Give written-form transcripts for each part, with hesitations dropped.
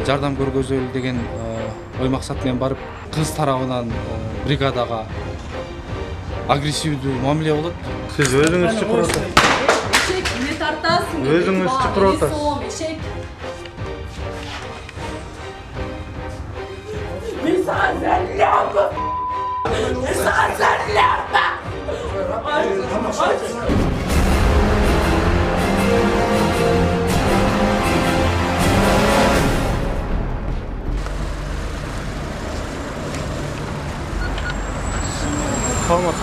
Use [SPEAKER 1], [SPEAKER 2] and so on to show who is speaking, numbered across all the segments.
[SPEAKER 1] жардам көргөзөлү деген ой максат менен барып, кыз тарабынан бригадага агрессивдүү мамиле болот.
[SPEAKER 2] Сиз өзүңүз чыкыр отасыз.
[SPEAKER 3] Эшек, не тартасың?
[SPEAKER 2] Өзүңүз чыкыр отасыз.
[SPEAKER 3] Эшек. Мен сага зәрләмін. Мен сага зәрләмін.
[SPEAKER 2] Kalmaz.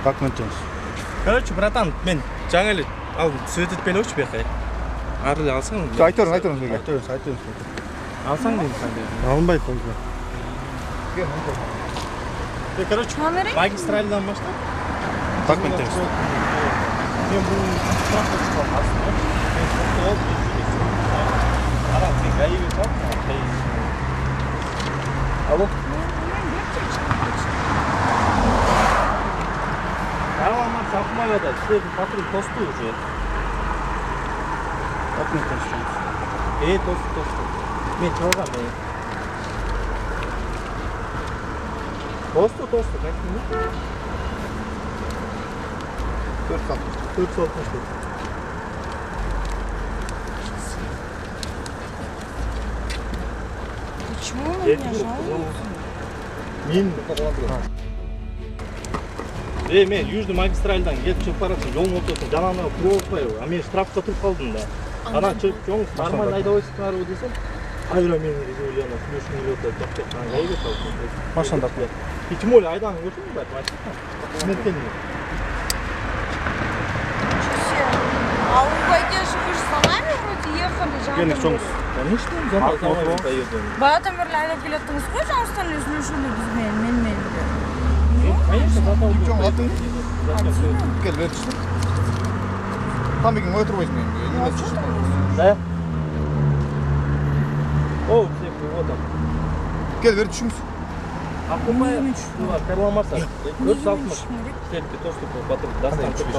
[SPEAKER 2] Как начнешь?
[SPEAKER 4] Короче, братан, мен жаңа эле ал свет этпелечи бияка. Ары эле алсаң.
[SPEAKER 2] Айтыңыз бізге.
[SPEAKER 4] Алсаң дейм сенде.
[SPEAKER 2] Алынбайт болду.
[SPEAKER 4] Короче, магистральдан баштап.
[SPEAKER 2] Как начнешь?
[SPEAKER 4] Мен бул трактор чыккан астына. Мен токтоп ара сен гаиби тап. Алло. Арамар сапмай атат. Силердин патруль тосту уже.
[SPEAKER 2] Как начнешь?
[SPEAKER 4] Тосту. Мен чыгам мен. Тосту, кайткын?
[SPEAKER 2] 4 saat.
[SPEAKER 4] 4 saat тосту.
[SPEAKER 3] Почему на меня жалуются?
[SPEAKER 4] Мен мен южный магистральдан кетип чыгып баратсың, жолдун ортосунда жанагына туруп атпайбы? А мен штрафка туруп калдым да. Анан чыгып жоң нормально айдабайсыңарбы десем, кайра мени изолияна сүйлөшүп келип атат деп анан айга салдым.
[SPEAKER 2] Машинада.
[SPEAKER 4] И тем более айдан көрсөң да, машина. Смертельный.
[SPEAKER 3] А вы пойдешь, вы же за нами вроде ехали,
[SPEAKER 2] Келin
[SPEAKER 3] жандым.
[SPEAKER 2] çoğunuz.
[SPEAKER 4] Конечно, замай поедем.
[SPEAKER 3] Баягы бир айлап келеттиңиз го, жаңыбыздан эле сүйлөшүлү биз менен.
[SPEAKER 4] Конечно, затал.
[SPEAKER 2] Çoğun atın. Gel ver işte. Tam bir gün oturmayız mı?
[SPEAKER 4] Да. О, все, вот он.
[SPEAKER 2] Gel ver düşümüz.
[SPEAKER 4] Акумай, перламарса. Көрүп салдым. Сеники тосту батыр дастан чыгып.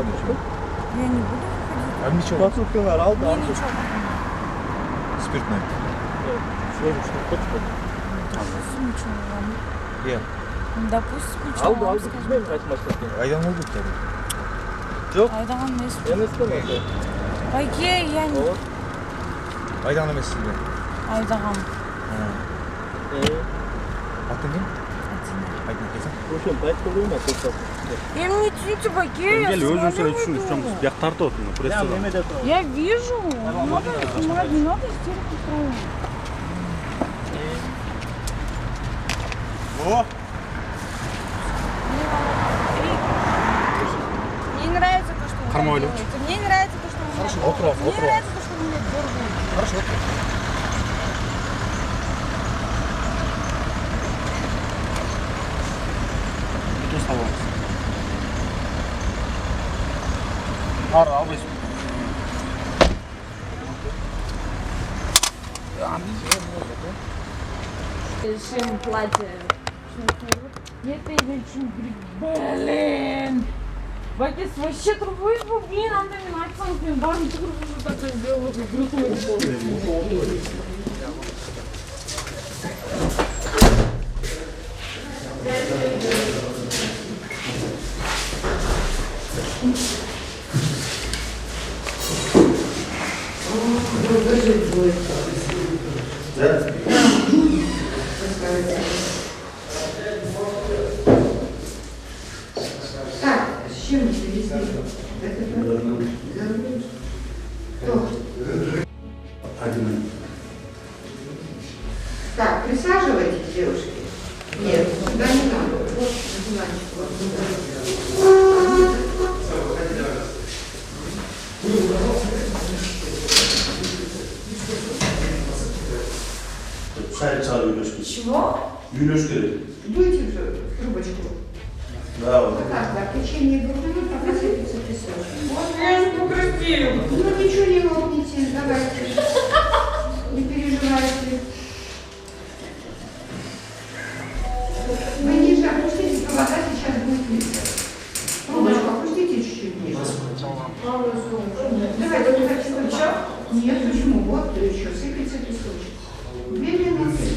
[SPEAKER 3] Я не буду выходить.
[SPEAKER 2] А ничего.
[SPEAKER 4] Конструктор алды.
[SPEAKER 3] Я ничего.
[SPEAKER 2] Спиртное.
[SPEAKER 4] Что хочешь?
[SPEAKER 3] Допустим, ничего вам.
[SPEAKER 2] Gel.
[SPEAKER 3] Допустим, ничего вам
[SPEAKER 4] Алды,
[SPEAKER 3] скажу.
[SPEAKER 4] мен кайтмасын.
[SPEAKER 2] Aydan oldu tabii.
[SPEAKER 4] Жоқ.
[SPEAKER 3] Айдаган эмесмин.
[SPEAKER 4] Эмес да.
[SPEAKER 3] Байке, я не
[SPEAKER 2] Aydan emez sizde.
[SPEAKER 3] айдагам.
[SPEAKER 2] Atın kim? Aydan kesin.
[SPEAKER 4] Ошол байт көрүнө токтоп.
[SPEAKER 3] Эми не тюньте, Байке, я
[SPEAKER 2] Gel özün
[SPEAKER 3] смотрю,
[SPEAKER 2] söyle düşün. Şu biyak tartı otunu.
[SPEAKER 4] Я немеде турам.
[SPEAKER 3] Я вижу. Не надо снимать, не надо истерику устраивать.
[SPEAKER 4] О,
[SPEAKER 3] Мне не нравится то, что вы
[SPEAKER 2] Карма
[SPEAKER 3] делаете. Мне не нравится то, что вы меня дергаете. Мне не нравится то, что вы меня дергаете.
[SPEAKER 2] Хорошо otur. Bütün salonumuz. Ara al beş.
[SPEAKER 3] Решим платье. Нет, я хочу, блин. Бакис вообще трубой, блин, анда мен айтсам, мен барын түгіріп так сделала, как крутой.
[SPEAKER 5] Так, с чем вы привезли? Кто? Так, присаживайтесь, девушки. Нет, сюда не надо. Вот, диванчик, вот сюда.
[SPEAKER 6] Çay çağırıyoruz.
[SPEAKER 5] Чего?
[SPEAKER 6] Yürüyoruz dedi.
[SPEAKER 5] Дуйте в трубочку.
[SPEAKER 6] Да, вот.
[SPEAKER 5] Вот так, да, в течение 2 минут пока светится песок.
[SPEAKER 3] Вот я же покраснею.
[SPEAKER 5] Ну ничего не волнуйтесь, давайте. Не переживайте. Вы ниже опуститесь, Давайте, еще? Нет, почему? Вот еще сыпется песочек. 2 минуты.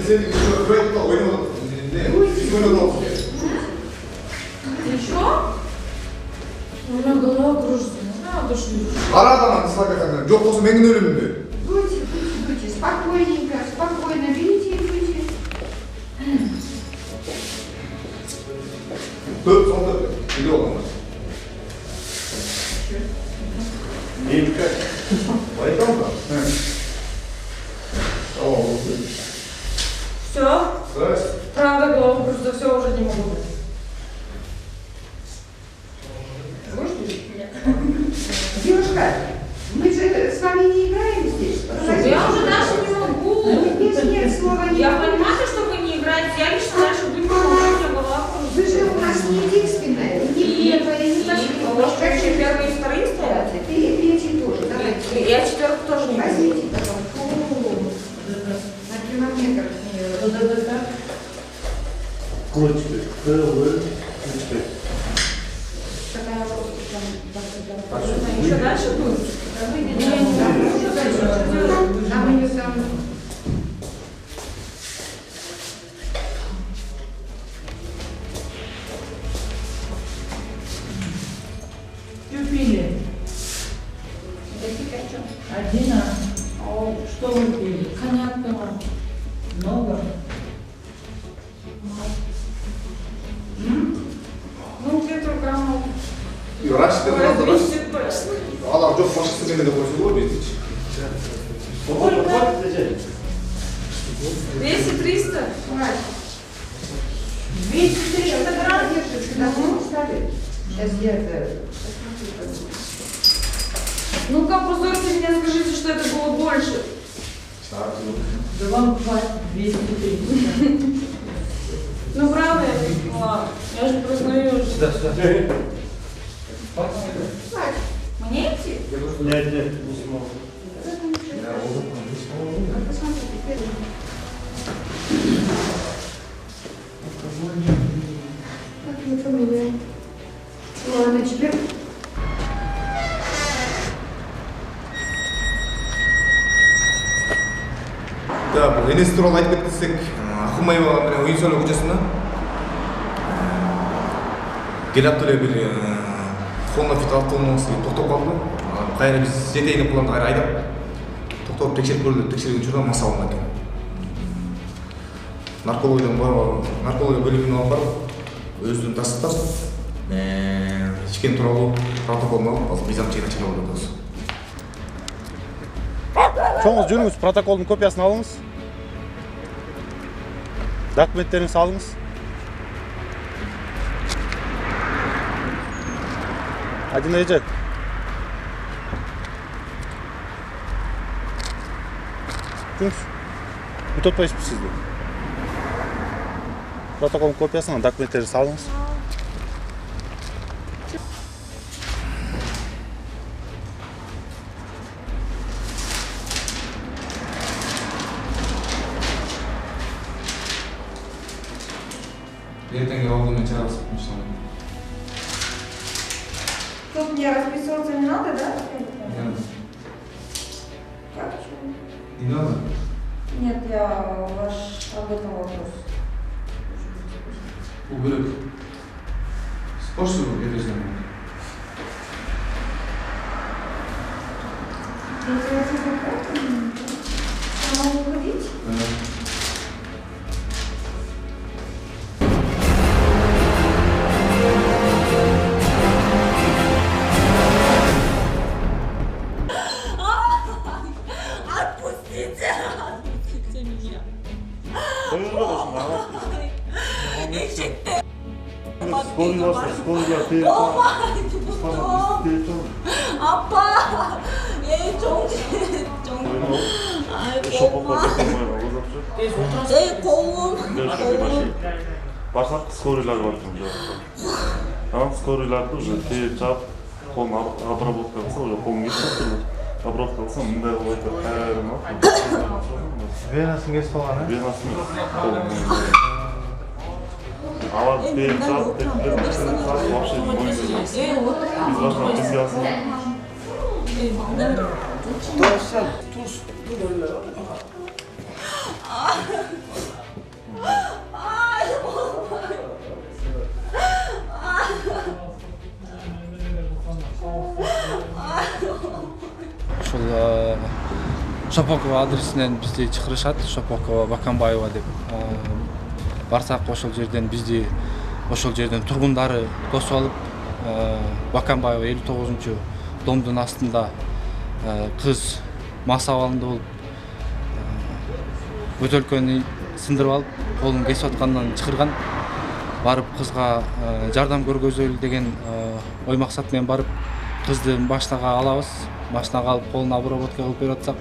[SPEAKER 2] Sen şu proyekte oynamadın. Biz oynadık.
[SPEAKER 3] Еще? У меня голова кружится. Надо что
[SPEAKER 2] Ara adamın ıslak Yok olsa ben ölümüm diyor.
[SPEAKER 5] Дуйте, дуйте, дуйте. Спокойненько, спокойно. Берите и дуйте.
[SPEAKER 2] Dört sonunda bile olamaz.
[SPEAKER 6] İyi bir kaç. Bayık mı?
[SPEAKER 2] Tamam.
[SPEAKER 3] Все?
[SPEAKER 2] Раз.
[SPEAKER 3] Правда, голова кружится, все, уже не могу.
[SPEAKER 5] Девушка, мы же с вами не играем здесь.
[SPEAKER 3] Я уже даже не могу.
[SPEAKER 5] Нет слова не
[SPEAKER 3] Я понимаю, что вы не играете. Я лично дальше буду помогать, у меня голова кружится.
[SPEAKER 5] Вы же у нас не единственная. Не первая, не
[SPEAKER 3] У вас что, еще первые и вторые стоят?
[SPEAKER 5] Третий тоже. Давайте.
[SPEAKER 3] Я четвертую тоже не могу.
[SPEAKER 5] Возьмите, пожалуйста. На километр.
[SPEAKER 6] Кулачки. Кулачки.
[SPEAKER 3] Такая просто там, еще дальше будет?
[SPEAKER 5] Там ее там...
[SPEAKER 7] Что пили? Один, а? Что вы пили?
[SPEAKER 3] Коньяк пила.
[SPEAKER 7] Много?
[SPEAKER 3] Ну, где-то граммов.
[SPEAKER 2] Raş dedi lan raş.
[SPEAKER 3] 200 точно.
[SPEAKER 2] Adam çok başkası beni de koşuyor biz hiç.
[SPEAKER 3] 200-300?
[SPEAKER 5] 200-300 грамм держит. Давно ставит? Сейчас я это...
[SPEAKER 3] Ну-ка, позорьте меня, скажите, что это было больше.
[SPEAKER 7] Да вам хватит 230.
[SPEAKER 3] Ну, правда, я не поняла. Я же признаю уже. Мне идти?
[SPEAKER 6] Нет, нет, не смогу.
[SPEAKER 5] Как ее фамилия? Ладно, теперь...
[SPEAKER 2] Да, бұл енесі туралы айтып кетсек, Ахмаева міне ойын сауық көшесінде келаптөле бір қолына фит автомобилі тоқтап қалды. Қайра біз жетейіне қоланды қайра айдап тоқтап тексеріп көрді, тексерген жерде мас алынған екен. Наркология бөліміне алып барып өзін тастап ішкен туралы протоколын алып азыр мизам чегіне чыгып алды.
[SPEAKER 4] Çoğunuz жүріңіз, протоколдың копиясын алыңыз. Документтеріңізді алыңыз. Один ayacak. Күңіз, ұтатпайсыз сізді. Протоколдың копиясын, документтеріңізді алыңыз.
[SPEAKER 2] Ертеңге алдымен чарасы қымшылы.
[SPEAKER 3] Тут мне расписываться не надо, да?
[SPEAKER 2] Не надо.
[SPEAKER 3] Как?
[SPEAKER 2] Не надо?
[SPEAKER 3] Нет, я ваш об этом вопрос.
[SPEAKER 2] Bu bölük spor sürü geleceğim.
[SPEAKER 3] Могу уходить? Отпустите! Отпустите меня!
[SPEAKER 6] Скорый вас, скорый ты.
[SPEAKER 8] 아빠, 얘 정신. 아이고, 엄마. 내 고음.
[SPEAKER 6] Барсақ скорыйлар бар екен. Скорыйларды уже тиіп чап қолын обработка қылса уже қолын кетіп обработка қылса мындай болып айтады
[SPEAKER 4] Венасын кесіп алған,
[SPEAKER 6] венасын қолын алады беріп жатып вообще бізге алсын
[SPEAKER 1] ушул Шопокова адресинен бизди чакырышат, Шопокова Бакамбаева деп. Барсак ошол жерден бизди ошол жерден тургундары тосуп алып, Бакамбаева 59-чу домдун астында кыз мас абалында болуп, бөтөлкөнү сындырып алып, колун кесип аткандан чакырган. Барып кызга жардам көргөзөлү деген ой максат менен барып кызды машинага алабыз. Машинага алып колун обработка кылып берип атсак,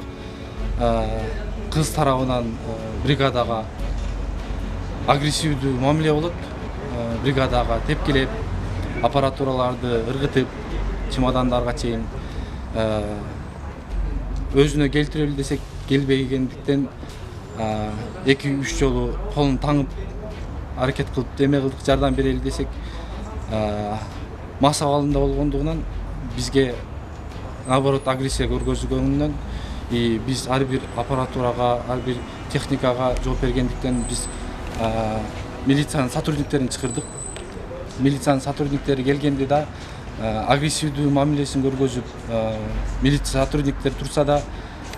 [SPEAKER 1] кыз тарабынан бригадага агрессивдүү мамиле болот. Бригадага тепкилеп, аппаратураларды ыргытып, чемодандарга чейин өзүнө келтирели десек келбегендиктен 2-3 жолу колун таңып аракет кылып деме кылдык, жардам берели десек мас абалында болгондугунан бизге наоборот агрессия көргөзгөнүнөн биз ар бир аппаратурага, ар бир техникага жооп бергендиктен биз милициянын сотрудниктерин чакырдык. Милициянын сотрудниктери келгенде да агрессивдүү мамилесин көргөзүп, милиция сотрудниктер турса да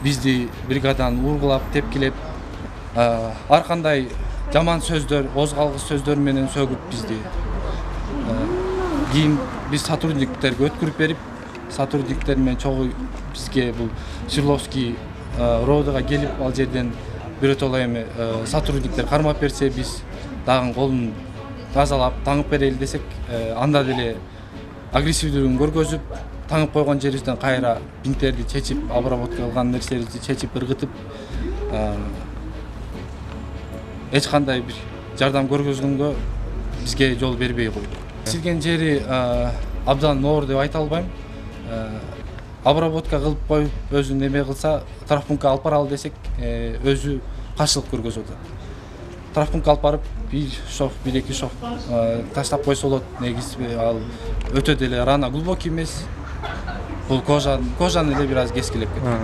[SPEAKER 1] бизди бригаданын ургулап, тепкилеп, ар кандай жаман сөздөр, озгалгыс сөздөр менен сөгүп бизди. Кийин биз сотрудниктерге өткүрүп берип, сотрудниктер менен чогуу бизге бул Свердловский ровдога келип, ал жерден биротоло эми сотрудниктер кармап берсе, биз дагы колун тазалап, таңып берели десек, анда деле агрессивдүүлүгүн көргөзүп, таңып койгон жерибизден кайра бинттерди чечип, обработка кылган нерселерди чечип, ыргытып, эч кандай бир жардам көргөзгөнгө бизге жол бербей койду. Сирген жери абдан оор деп айта албайм. Обработка кылып коюп, өзүн эме кылса, травмпунктка алып баралы десек, өзү каршылык көргөзүп атат. Травмпунктка алып барып, 1 шов, 1-2 шов таштап койсо болот. Негизи ал өтө деле рана глубокий эмес. Бул кожаны эле бир аз кескилеп кеткен.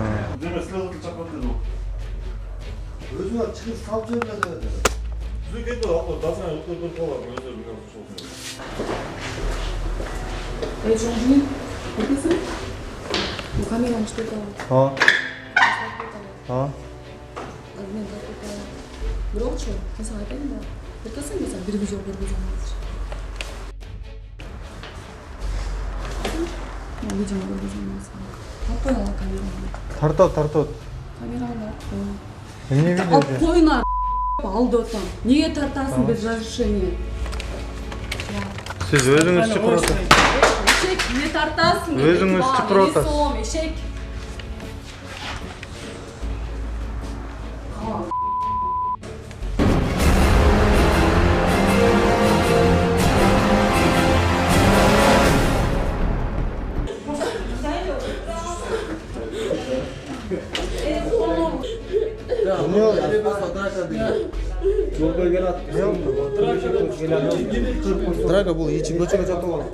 [SPEAKER 6] өзүңө чыгып салып жибермесе түзүкөйдө алып дасына өткөрүп койлор өзү
[SPEAKER 8] Громче, mesela ben de. Bakasın mesela bir video görüyorsunuz. Ya video görüyorsunuz. Kapıya kamera.
[SPEAKER 4] Тартот.
[SPEAKER 8] Камераны.
[SPEAKER 4] Эмне
[SPEAKER 8] Алып койуңар. Алды отам. Неге тартасың без разрешения?
[SPEAKER 4] Сиз өзүңүз чакырып атасыз.
[SPEAKER 8] Эшек, не тартасың?
[SPEAKER 4] Өзүңүз чакырып атасыз.
[SPEAKER 8] Эшек.
[SPEAKER 2] Драга бул ичип көчөгө жатып алып.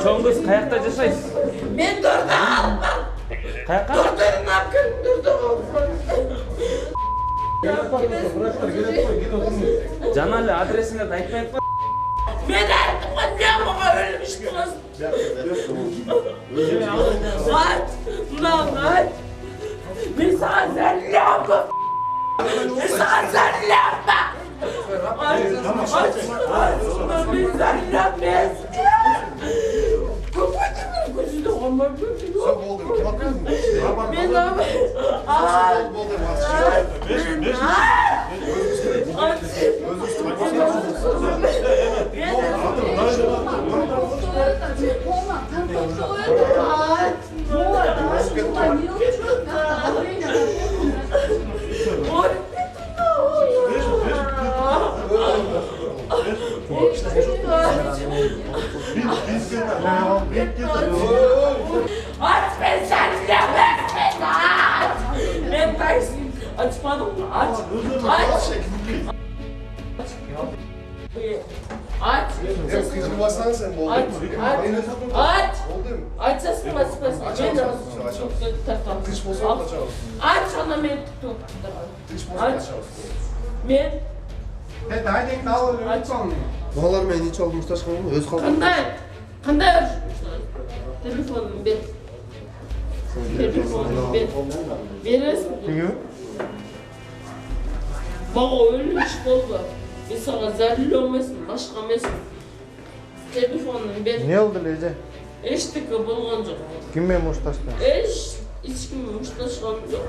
[SPEAKER 9] Чоң кыз каякта жашайсыз?
[SPEAKER 3] Мен турдум.
[SPEAKER 9] Каякка? Жана эле адресиңерди айтпай атпа.
[SPEAKER 3] Мен айттым ғой, мен буга өлмүшмүн. Айт, мынаны айт. Мен сага зәрләмбі. Мен сага зәрләмбі. Мен зәрләмбез. Көпөтімін көзіді қомар. Мен абы.
[SPEAKER 6] Açılmazsan sen bu oldu
[SPEAKER 3] Aç,
[SPEAKER 6] mu?
[SPEAKER 3] aç, aç.
[SPEAKER 6] Oldu mu?
[SPEAKER 3] Açasın, açmasın.
[SPEAKER 6] Açalım.
[SPEAKER 3] Ben
[SPEAKER 6] Açalım.
[SPEAKER 3] tartam.
[SPEAKER 6] Dış bozulma açalım.
[SPEAKER 3] Aç, ona men tutup.
[SPEAKER 6] Dış bozulma
[SPEAKER 3] Aç.
[SPEAKER 6] açalım.
[SPEAKER 3] Men, aç.
[SPEAKER 6] Балалар мен hiç olmuş taşkın mı? Öz kaldı.
[SPEAKER 3] Qanday telefonum ber. Telefonum ber. Berasizmi?
[SPEAKER 6] Niye?
[SPEAKER 3] Bağa o'lish bo'ldi. Men sana zarur emasman, boshqa emasman. Telefonum ber.
[SPEAKER 4] Не oldu Lece?
[SPEAKER 3] Hech nima bo'lgan yo'q.
[SPEAKER 4] Kimмен mushtlashdi?
[SPEAKER 3] Hech kim mushtlashgan yo'q.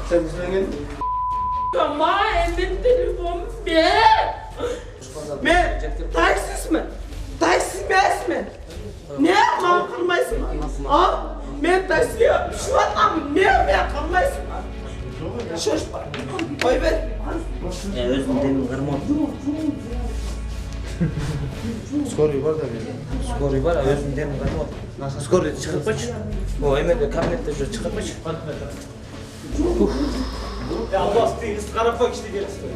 [SPEAKER 6] Sen bizden gel.
[SPEAKER 3] Ama emin telefon ber. Men taksismi? Taksi emasmi? Ne man qilmaysan? Al, men taksiga tushyotamman. Men qilmaysan. Shoshma. Qo'y ber.
[SPEAKER 9] O'zim demin qirmoqdim.
[SPEAKER 6] Скорый var da benim.
[SPEAKER 9] Skoriy bor, o'zim demin qirmoqdim. Skoriy chiqib qo'ch. O, endi kabinetda shu chiqib qo'ch.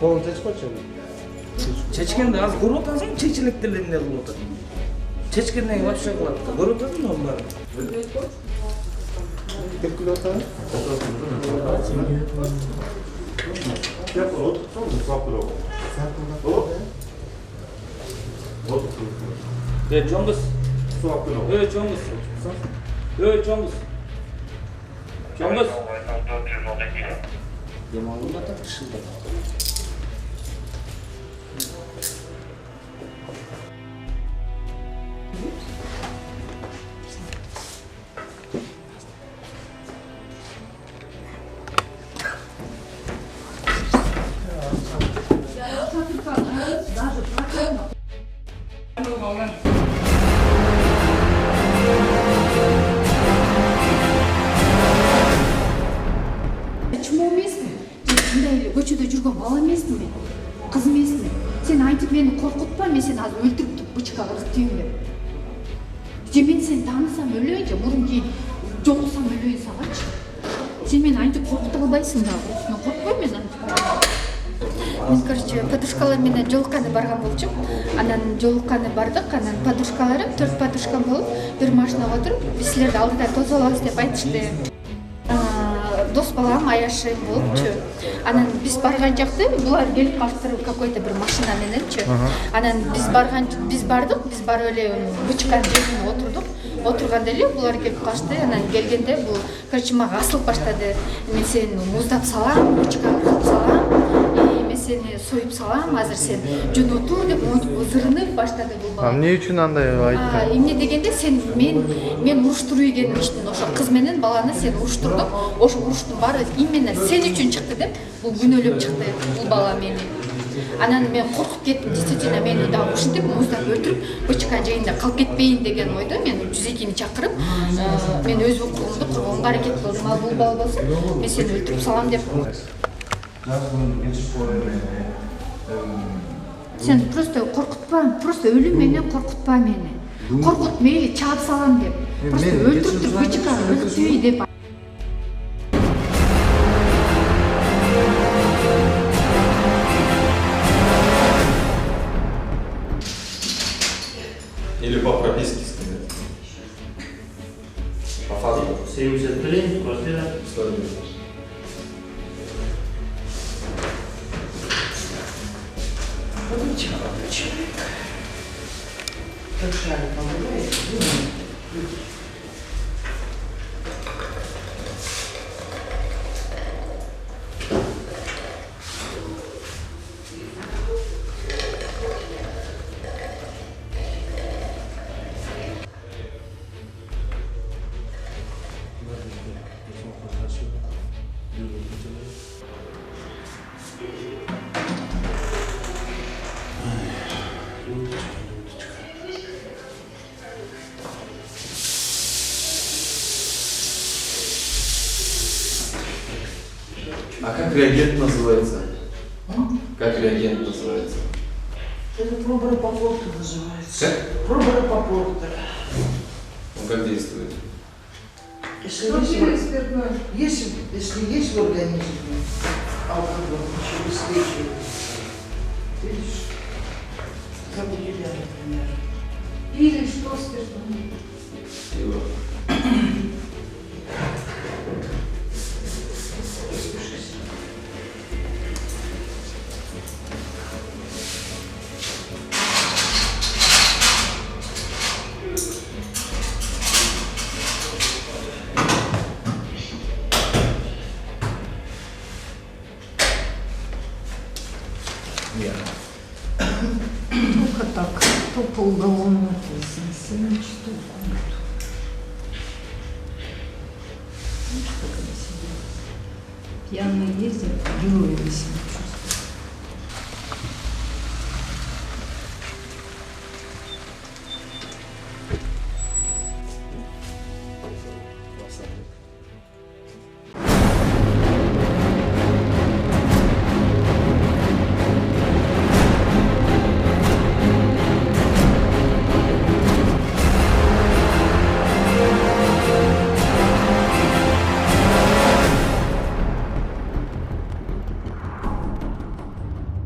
[SPEAKER 6] Kolun teç koçuyor.
[SPEAKER 9] Chechganda hozir ko'rib o'tsangiz, chechilib tilini qilib o'tir. Chechgandan boshqa qiladi. Ko'rib o'tadimi ular?
[SPEAKER 6] 40 kilo atar.
[SPEAKER 9] Cho'ng'iz. Cho'ng'iz. Cho'ng'iz. Cho'ng'iz. Demoqda taqishildi.
[SPEAKER 10] Чмо емеспін? Мындай көчөдө жүргөн бала емеспін мен? Кыз емеспін? Сен айтып мени коркутпа, мен сени азыр өлтүрүп туруп бычка ырктайм деп. Же мен сени таанысам өлөйүн, же мурун кийин жолуксам өлөйүн сагачы. Сен мени антип коркута албайсың дагы. Мен коркпойм мен антип. Мен, короче, подружкалар менен жолукканы барган болчум. Анан жолукканы бардык, анан подружкаларым, 4 подружкам болуп, бир машинага отуруп, биз силерди алдыда тосуп алабыз деп айтышты. Дос балам Аяшин болупчу. Анан биз барган жакты булар келип калыптыр какой-то бир машина мененчи. Анан биз бардык, биз барып эле бычканын жерине отурдук. Отурганда эле булар келип калышты. Анан келгенде бул, короче, мага асылып баштады. Мен сени муздап салам, бычкага кылып салам. Мен сени союп салам, азыр сен жөнөтүр деп зырынып баштады бул бала.
[SPEAKER 4] Эмне үчүн андай айтты?
[SPEAKER 10] Эмне дегенде сен мен уруштуруу экенин иштин. Ошо кыз менен баланы сен уруштурдуң. Ошо уруштун баары именно сен үчүн чыкты деп бул күнөөлөп чыкты бул бала мени. Анан мен коркуп кеттим, действительно мени дагы ушинтип муздап өлтүрүп, бычка жайында калып кетпейин деген ойдо мен 102-ни чакырып, мен өз укугумду коргоонго аракет кылдым. Ал бул бала болсо, мен сени өлтүрүп салам деп. Сен просто коркутпа, просто өлүм менен коркутпа мени. Коркут мейли чаап салам деп. Просто өлтүрүп туруп бычка өлтүй деп.
[SPEAKER 2] Или по прописке сказать. По факту.
[SPEAKER 4] 73, квартира.
[SPEAKER 2] 100. А как реагент называется? Как реагент называется?
[SPEAKER 7] Это проборопопорта называется.
[SPEAKER 2] Как?
[SPEAKER 7] Проборопопорта.
[SPEAKER 2] Он как действует?
[SPEAKER 7] Если есть в организме алкоголь, еще быстрее. Видишь? Как у тебя, например.
[SPEAKER 10] Или что спиртное?
[SPEAKER 5] Только так, только уголовная ответственность, ничто. Ну что красиво. Пьяные ездят, герои висят.